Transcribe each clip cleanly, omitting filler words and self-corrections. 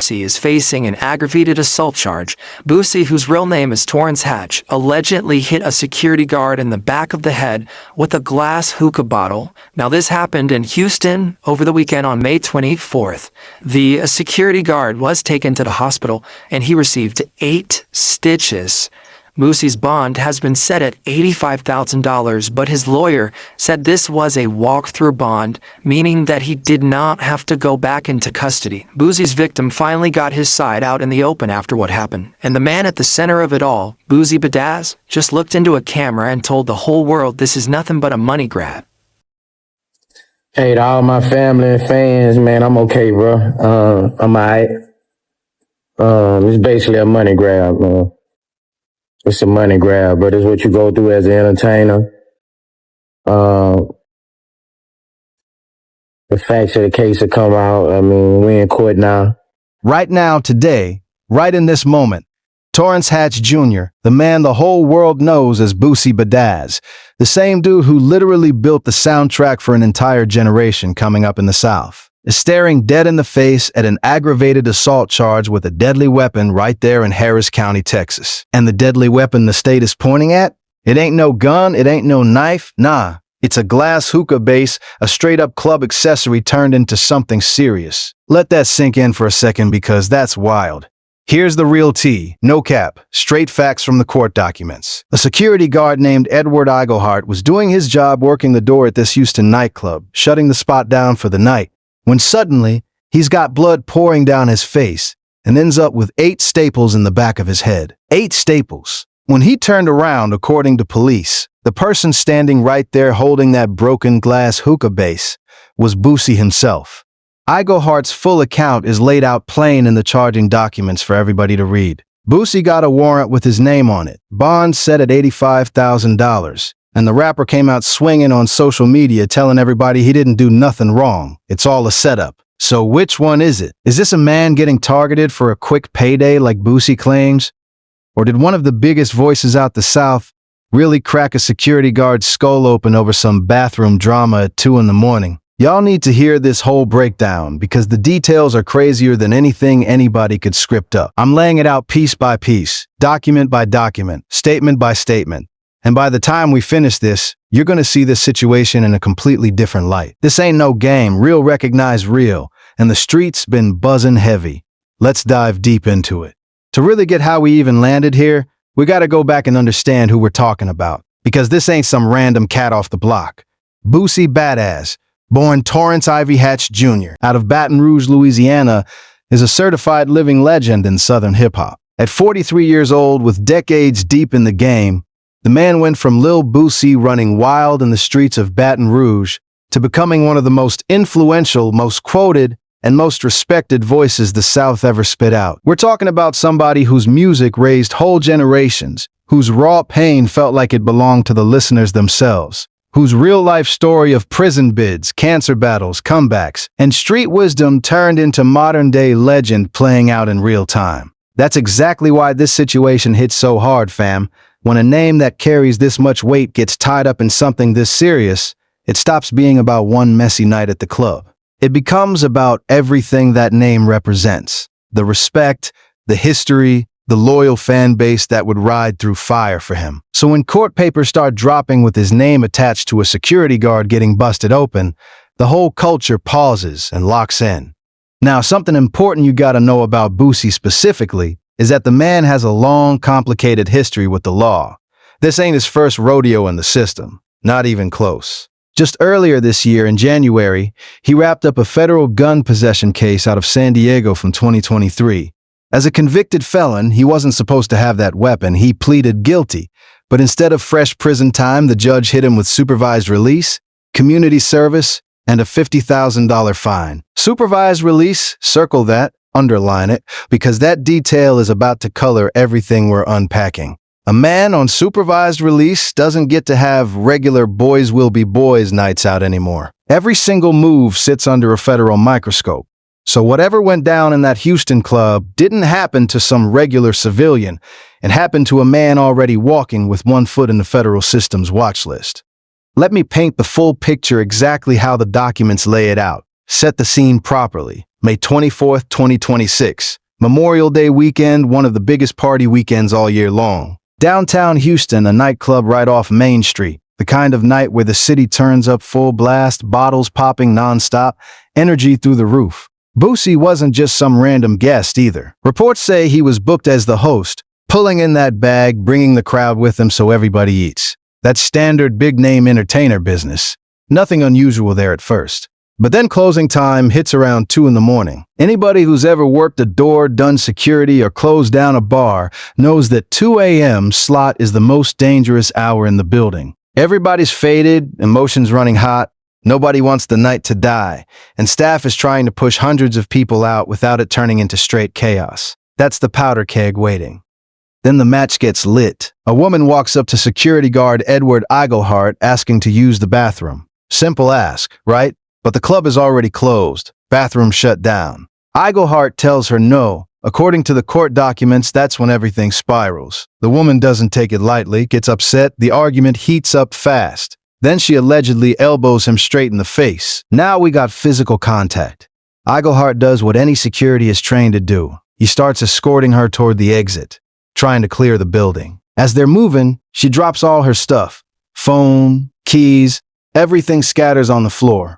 Boosie is facing an aggravated assault charge. Boosie, whose real name is Torrance Hatch, allegedly hit a security guard in the back of the head with a glass hookah bottle. Now, this happened in Houston over the weekend on May 24th. The security guard was taken to the hospital and he received 8 stitches. Boosie's bond has been set at $85,000, but his lawyer said this was a walk-through bond, meaning that he did not have to go back into custody. Boosie's victim finally got his side out in the open after what happened, and the man at the center of it all, Boosie Badazz, just looked into a camera and told the whole world this is nothing but a money grab. Hey, to all my family and fans, man, I'm okay, bro. I'm alright. It's basically a money grab, man. It's a money grab, but it's what you go through as an entertainer. The facts of the case have come out. I mean, we in court now. Right now, today, right in this moment, Torrance Hatch Jr., the man the whole world knows as Boosie Badazz, the same dude who literally built the soundtrack for an entire generation coming up in the South, is staring dead in the face at an aggravated assault charge with a deadly weapon right there in Harris County, Texas. And the deadly weapon the state is pointing at? It ain't no gun, it ain't no knife, nah. It's a glass hookah base, a straight-up club accessory turned into something serious. Let that sink in for a second because that's wild. Here's the real tea, no cap, straight facts from the court documents. A security guard named Edward Iglehart was doing his job working the door at this Houston nightclub, shutting the spot down for the night, when suddenly, he's got blood pouring down his face and ends up with 8 staples in the back of his head. 8 staples. When he turned around, according to police, the person standing right there holding that broken glass hookah base was Boosie himself. Iglehart's full account is laid out plain in the charging documents for everybody to read. Boosie got a warrant with his name on it, bond set at $85,000. And the rapper came out swinging on social media telling everybody he didn't do nothing wrong. It's all a setup. So which one is it? Is this a man getting targeted for a quick payday like Boosie claims? Or did one of the biggest voices out the South really crack a security guard's skull open over some bathroom drama at 2 in the morning? Y'all need to hear this whole breakdown because the details are crazier than anything anybody could script up. I'm laying it out piece by piece, document by document, statement by statement. And by the time we finish this, you're going to see this situation in a completely different light. This ain't no game, real recognize real, and the streets been buzzing heavy. Let's dive deep into it. To really get how we even landed here, we got to go back and understand who we're talking about, because this ain't some random cat off the block. Boosie Badazz, born Torrance Ivy Hatch Jr., out of Baton Rouge, Louisiana, is a certified living legend in Southern hip-hop. At 43 years old, with decades deep in the game, the man went from Lil Boosie running wild in the streets of Baton Rouge to becoming one of the most influential, most quoted, and most respected voices the South ever spit out. We're talking about somebody whose music raised whole generations, whose raw pain felt like it belonged to the listeners themselves, whose real-life story of prison bids, cancer battles, comebacks, and street wisdom turned into modern-day legend playing out in real time. That's exactly why this situation hits so hard, fam. When a name that carries this much weight gets tied up in something this serious, it stops being about one messy night at the club. It becomes about everything that name represents. The respect, the history, the loyal fan base that would ride through fire for him. So when court papers start dropping with his name attached to a security guard getting busted open, the whole culture pauses and locks in. Now, something important you gotta know about Boosie specifically is that the man has a long, complicated history with the law. This ain't his first rodeo in the system, not even close. Just earlier this year, in January, he wrapped up a federal gun possession case out of San Diego from 2023. As a convicted felon, he wasn't supposed to have that weapon. He pleaded guilty, but instead of fresh prison time, the judge hit him with supervised release, community service, and a $50,000 fine. Supervised release, circle that, underline it, because that detail is about to color everything we're unpacking. A man on supervised release doesn't get to have regular boys will be boys nights out anymore. Every single move sits under a federal microscope. So whatever went down in that Houston club didn't happen to some regular civilian. It happened to a man already walking with one foot in the federal system's watch list. Let me paint the full picture exactly how the documents lay it out. Set the scene properly. May 24th, 2026. Memorial Day weekend, one of the biggest party weekends all year long. Downtown Houston, a nightclub right off Main Street. The kind of night where the city turns up full blast, bottles popping nonstop, energy through the roof. Boosie wasn't just some random guest either. Reports say he was booked as the host, pulling in that bag, bringing the crowd with him so everybody eats. That's standard big-name entertainer business. Nothing unusual there at first. But then closing time hits around 2 in the morning. Anybody who's ever worked a door, done security, or closed down a bar knows that 2 a.m. slot is the most dangerous hour in the building. Everybody's faded, emotions running hot. Nobody wants the night to die, and staff is trying to push hundreds of people out without it turning into straight chaos. That's the powder keg waiting. Then the match gets lit. A woman walks up to security guard Edward Eigelhart asking to use the bathroom. Simple ask, right? But the club is already closed. Bathroom shut down. Eigelhart tells her no. According to the court documents, that's when everything spirals. The woman doesn't take it lightly, gets upset, the argument heats up fast. Then she allegedly elbows him straight in the face. Now we got physical contact. Eigelhart does what any security is trained to do. He starts escorting her toward the exit, trying to clear the building. As they're moving, she drops all her stuff. Phone, keys, everything scatters on the floor.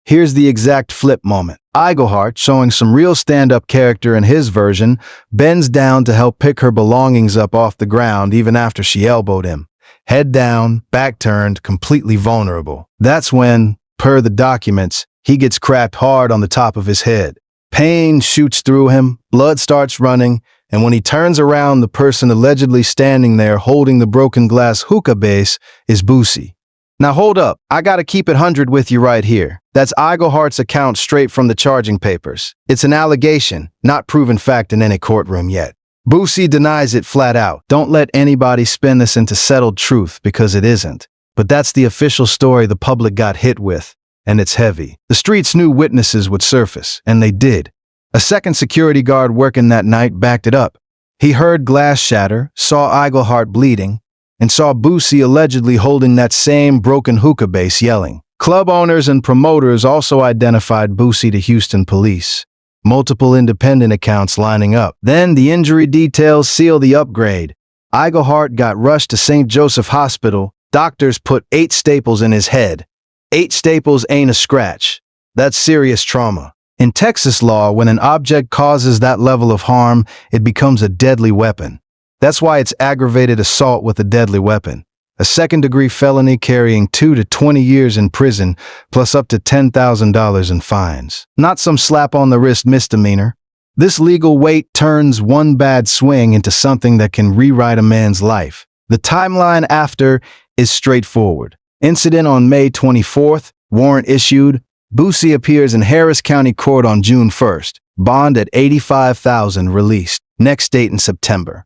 Here's the exact flip moment. Eigelhart, showing some real stand-up character in his version, bends down to help pick her belongings up off the ground even after she elbowed him. Head down, back turned, completely vulnerable. That's when, per the documents, he gets cracked hard on the top of his head. Pain shoots through him, blood starts running, and when he turns around, the person allegedly standing there holding the broken glass hookah base is Boosie. Now hold up, I gotta keep it 100 with you right here. That's Eigelhart's account straight from the charging papers. It's an allegation, not proven fact in any courtroom yet. Boosie denies it flat out. Don't let anybody spin this into settled truth because it isn't. But that's the official story the public got hit with, and it's heavy. The streets knew witnesses would surface, and they did. A second security guard working that night backed it up. He heard glass shatter, saw Eigelhart bleeding, and saw Boosie allegedly holding that same broken hookah base yelling. Club owners and promoters also identified Boosie to Houston police. Multiple independent accounts lining up. Then the injury details seal the upgrade. Eigelhart got rushed to St. Joseph Hospital. Doctors put 8 staples in his head. 8 staples ain't a scratch. That's serious trauma. In Texas law, when an object causes that level of harm, it becomes a deadly weapon. That's why it's aggravated assault with a deadly weapon. A second-degree felony carrying 2 to 20 years in prison, plus up to $10,000 in fines. Not some slap-on-the-wrist misdemeanor. This legal weight turns one bad swing into something that can rewrite a man's life. The timeline after is straightforward. Incident on May 24th, warrant issued. Boosie appears in Harris County Court on June 1st. Bond at $85,000 released. Next date in September.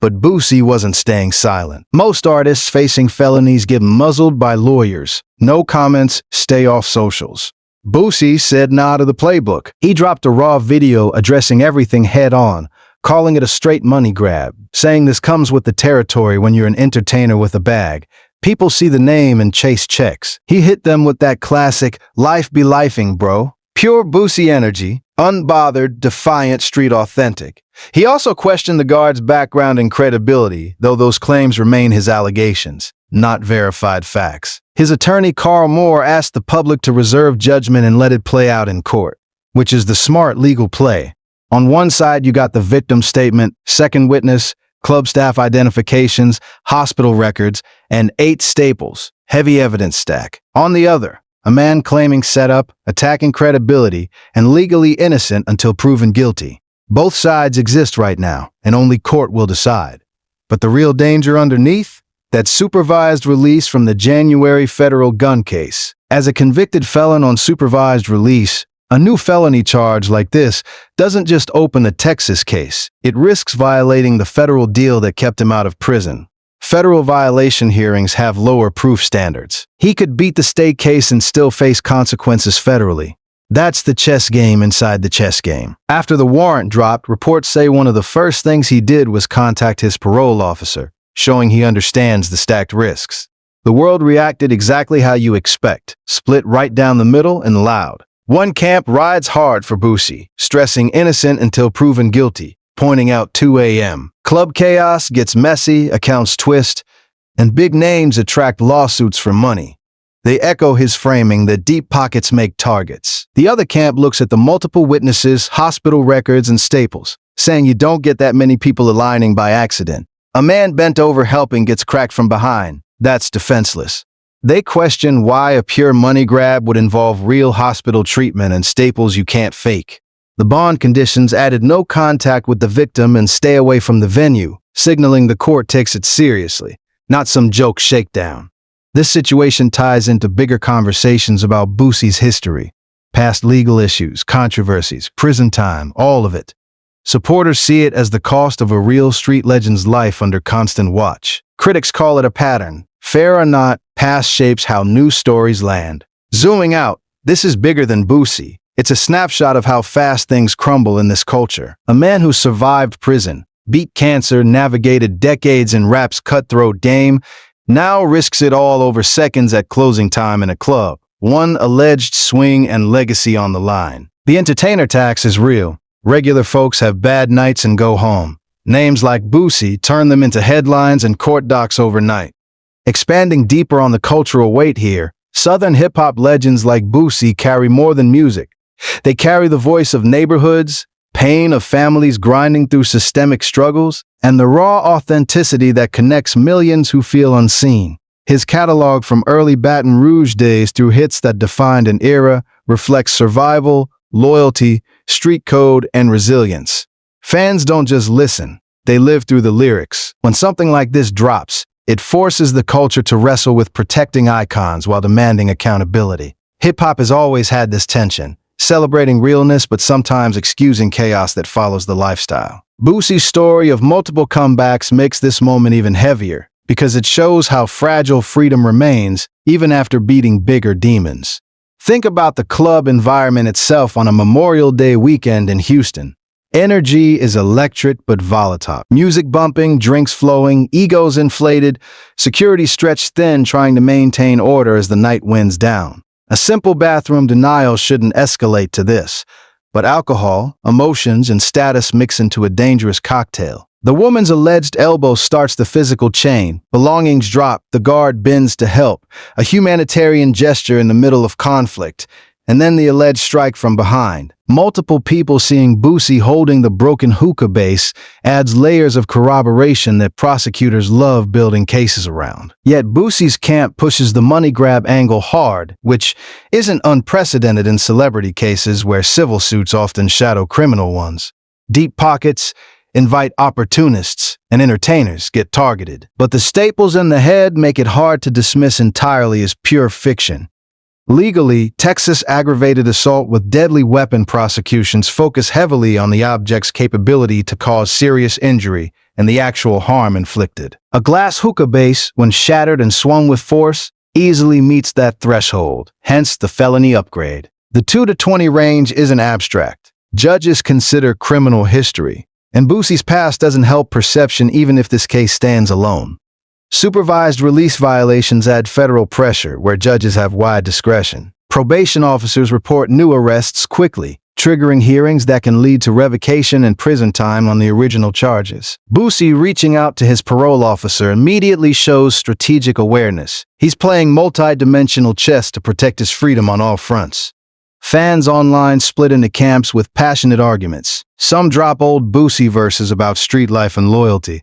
But Boosie wasn't staying silent. Most artists facing felonies get muzzled by lawyers. No comments, stay off socials. Boosie said nah to the playbook. He dropped a raw video addressing everything head-on, calling it a straight money grab, saying this comes with the territory when you're an entertainer with a bag. People see the name and chase checks. He hit them with that classic, life be lifing, bro. Pure Boosie energy, unbothered, defiant, street authentic. He also questioned the guard's background and credibility, though those claims remain his allegations, not verified facts. His attorney Carl Moore asked the public to reserve judgment and let it play out in court, which is the smart legal play. On one side, you got the victim statement, second witness, club staff identifications, hospital records, and 8 staples, heavy evidence stack. On the other, a man claiming setup, attacking credibility, and legally innocent until proven guilty. Both sides exist right now, and only court will decide. But the real danger underneath? That supervised release from the January federal gun case. As a convicted felon on supervised release, a new felony charge like this doesn't just open a Texas case. It risks violating the federal deal that kept him out of prison. Federal violation hearings have lower proof standards. He could beat the state case and still face consequences federally. That's the chess game inside the chess game. After the warrant dropped, reports say one of the first things he did was contact his parole officer, showing he understands the stacked risks. The world reacted exactly how you expect, split right down the middle and loud. One camp rides hard for Boosie, stressing innocent until proven guilty, pointing out 2 a.m. Club chaos gets messy, accounts twist, and big names attract lawsuits for money. They echo his framing that deep pockets make targets. The other camp looks at the multiple witnesses, hospital records, and staples, saying you don't get that many people aligning by accident. A man bent over helping gets cracked from behind. That's defenseless. They question why a pure money grab would involve real hospital treatment and staples you can't fake. The bond conditions added no contact with the victim and stay away from the venue, signaling the court takes it seriously, not some joke shakedown. This situation ties into bigger conversations about Boosie's history, past legal issues, controversies, prison time, all of it. Supporters see it as the cost of a real street legend's life under constant watch. Critics call it a pattern. Fair or not, past shapes how new stories land. Zooming out, this is bigger than Boosie. It's a snapshot of how fast things crumble in this culture. A man who survived prison, beat cancer, navigated decades in rap's cutthroat game, now risks it all over seconds at closing time in a club. One alleged swing and legacy on the line. The entertainer tax is real. Regular folks have bad nights and go home. Names like Boosie turn them into headlines and court docs overnight. Expanding deeper on the cultural weight here, Southern hip-hop legends like Boosie carry more than music. They carry the voice of neighborhoods, pain of families grinding through systemic struggles, and the raw authenticity that connects millions who feel unseen. His catalog from early Baton Rouge days through hits that defined an era reflects survival, loyalty, street code, and resilience. Fans don't just listen, they live through the lyrics. When something like this drops, it forces the culture to wrestle with protecting icons while demanding accountability. Hip-hop has always had this tension, celebrating realness but sometimes excusing chaos that follows the lifestyle. Boosie's story of multiple comebacks makes this moment even heavier, because it shows how fragile freedom remains even after beating bigger demons. Think about the club environment itself on a Memorial Day weekend in Houston. Energy is electric but volatile. Music bumping, drinks flowing, egos inflated, security stretched thin trying to maintain order as the night winds down. A simple bathroom denial shouldn't escalate to this, but alcohol, emotions, and status mix into a dangerous cocktail. The woman's alleged elbow starts the physical chain. Belongings drop, the guard bends to help, a humanitarian gesture in the middle of conflict, and then the alleged strike from behind. Multiple people seeing Boosie holding the broken hookah base adds layers of corroboration that prosecutors love building cases around. Yet Boosie's camp pushes the money grab angle hard, which isn't unprecedented in celebrity cases where civil suits often shadow criminal ones. Deep pockets invite opportunists, and entertainers get targeted. But the staples in the head make it hard to dismiss entirely as pure fiction. Legally, Texas aggravated assault with deadly weapon prosecutions focus heavily on the object's capability to cause serious injury and the actual harm inflicted. A glass hookah base, when shattered and swung with force, easily meets that threshold, hence the felony upgrade. The 2 to 20 range isn't abstract. Judges consider criminal history, and Boosie's past doesn't help perception even if this case stands alone. Supervised release violations add federal pressure, where judges have wide discretion. Probation officers report new arrests quickly, triggering hearings that can lead to revocation and prison time on the original charges. Boosie reaching out to his parole officer immediately shows strategic awareness. He's playing multi-dimensional chess to protect his freedom on all fronts. Fans online split into camps with passionate arguments. Some drop old Boosie verses about street life and loyalty,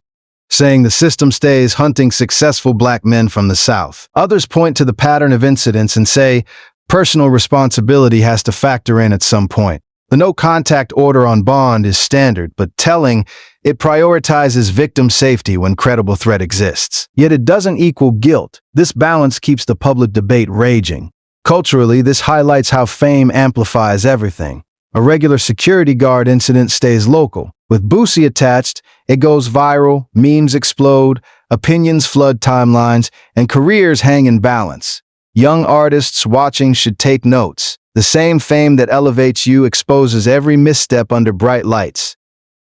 saying the system stays hunting successful black men from the South. Others point to the pattern of incidents and say personal responsibility has to factor in at some point. The no-contact order on bond is standard, but telling, it prioritizes victim safety when credible threat exists. Yet it doesn't equal guilt. This balance keeps the public debate raging. Culturally, this highlights how fame amplifies everything. A regular security guard incident stays local. With Boosie attached, it goes viral, memes explode, opinions flood timelines, and careers hang in balance. Young artists watching should take notes. The same fame that elevates you exposes every misstep under bright lights.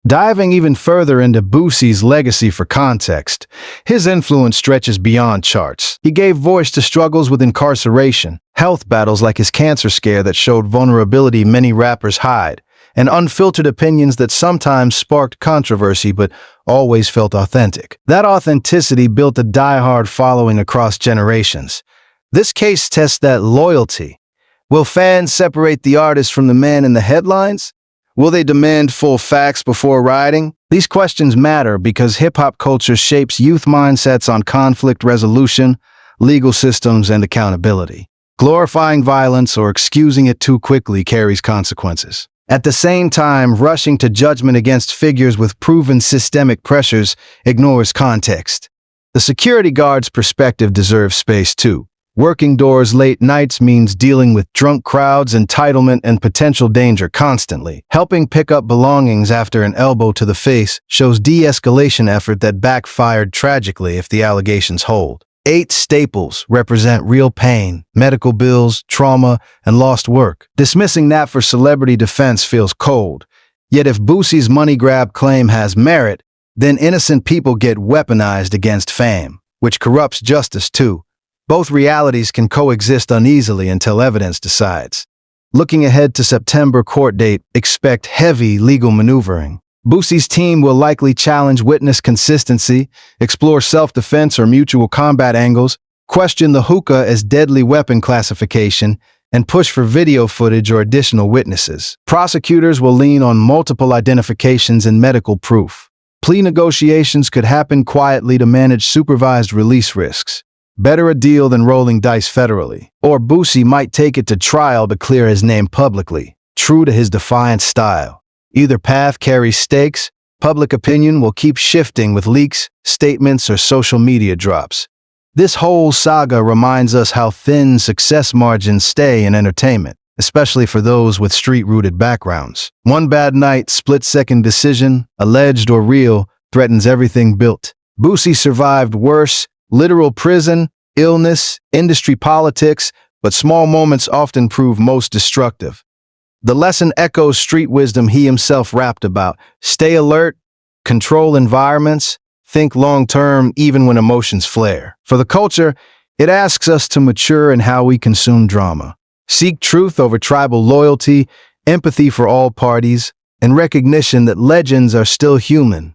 Diving even further into Boosie's legacy for context, his influence stretches beyond charts. He gave voice to struggles with incarceration, health battles like his cancer scare that showed vulnerability many rappers hide, and unfiltered opinions that sometimes sparked controversy but always felt authentic. That authenticity built a die-hard following across generations. This case tests that loyalty. Will fans separate the artist from the man in the headlines? Will they demand full facts before riding? These questions matter because hip-hop culture shapes youth mindsets on conflict resolution, legal systems, and accountability. Glorifying violence or excusing it too quickly carries consequences. At the same time, rushing to judgment against figures with proven systemic pressures ignores context. The security guard's perspective deserves space too. Working doors late nights means dealing with drunk crowds, entitlement, and potential danger constantly. Helping pick up belongings after an elbow to the face shows de-escalation effort that backfired tragically if the allegations hold. 8 staples represent real pain, medical bills, trauma, and lost work. Dismissing that for celebrity defense feels cold. Yet if Boosie's money grab claim has merit, then innocent people get weaponized against fame, which corrupts justice too. Both realities can coexist uneasily until evidence decides. Looking ahead to September court date, expect heavy legal maneuvering. Boosie's team will likely challenge witness consistency, explore self-defense or mutual combat angles, question the hookah as deadly weapon classification, and push for video footage or additional witnesses. Prosecutors will lean on multiple identifications and medical proof. Plea negotiations could happen quietly to manage supervised release risks. Better a deal than rolling dice federally. Or Boosie might take it to trial to clear his name publicly, true to his defiant style. Either path carries stakes. Public opinion will keep shifting with leaks, statements, or social media drops. This whole saga reminds us how thin success margins stay in entertainment, especially for those with street-rooted backgrounds. One bad night, split-second decision, alleged or real, threatens everything built. Boosie survived worse, literal prison, illness, industry politics, but small moments often prove most destructive. The lesson echoes street wisdom he himself rapped about. Stay alert, control environments, think long-term even when emotions flare. For the culture, it asks us to mature in how we consume drama. Seek truth over tribal loyalty, empathy for all parties, and recognition that legends are still human,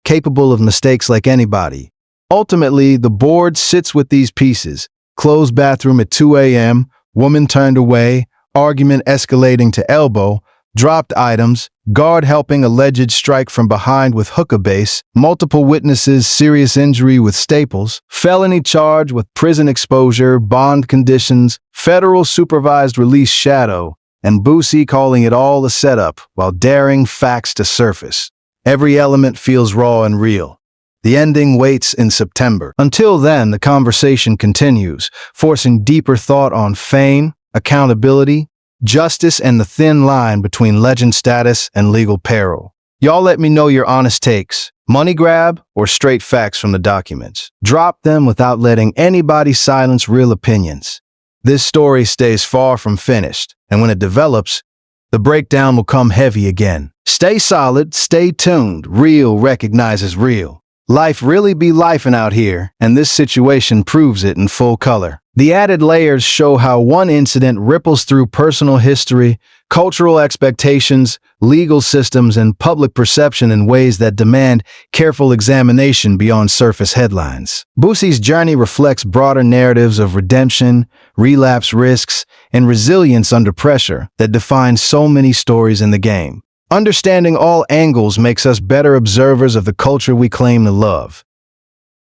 capable of mistakes like anybody. Ultimately, the board sits with these pieces. Closed bathroom at 2 a.m., woman turned away, argument escalating to elbow, dropped items, guard helping alleged strike from behind with hookah base, multiple witnesses, serious injury with staples, felony charge with prison exposure, bond conditions, federal supervised release shadow, and Boosie calling it all a setup while daring facts to surface. Every element feels raw and real. The ending waits in September. Until then, the conversation continues, forcing deeper thought on fame, accountability, justice, and the thin line between legend status and legal peril. Y'all let me know your honest takes. Money grab or straight facts from the documents? Drop them without letting anybody silence real opinions. This story stays far from finished, and when it develops, the breakdown will come heavy again. Stay solid, stay tuned. Real recognizes real. Life really be lifing out here, and this situation proves it in full color. The added layers show how one incident ripples through personal history, cultural expectations, legal systems, and public perception in ways that demand careful examination beyond surface headlines. Boosie's journey reflects broader narratives of redemption, relapse risks, and resilience under pressure that define so many stories in the game. Understanding all angles makes us better observers of the culture we claim to love.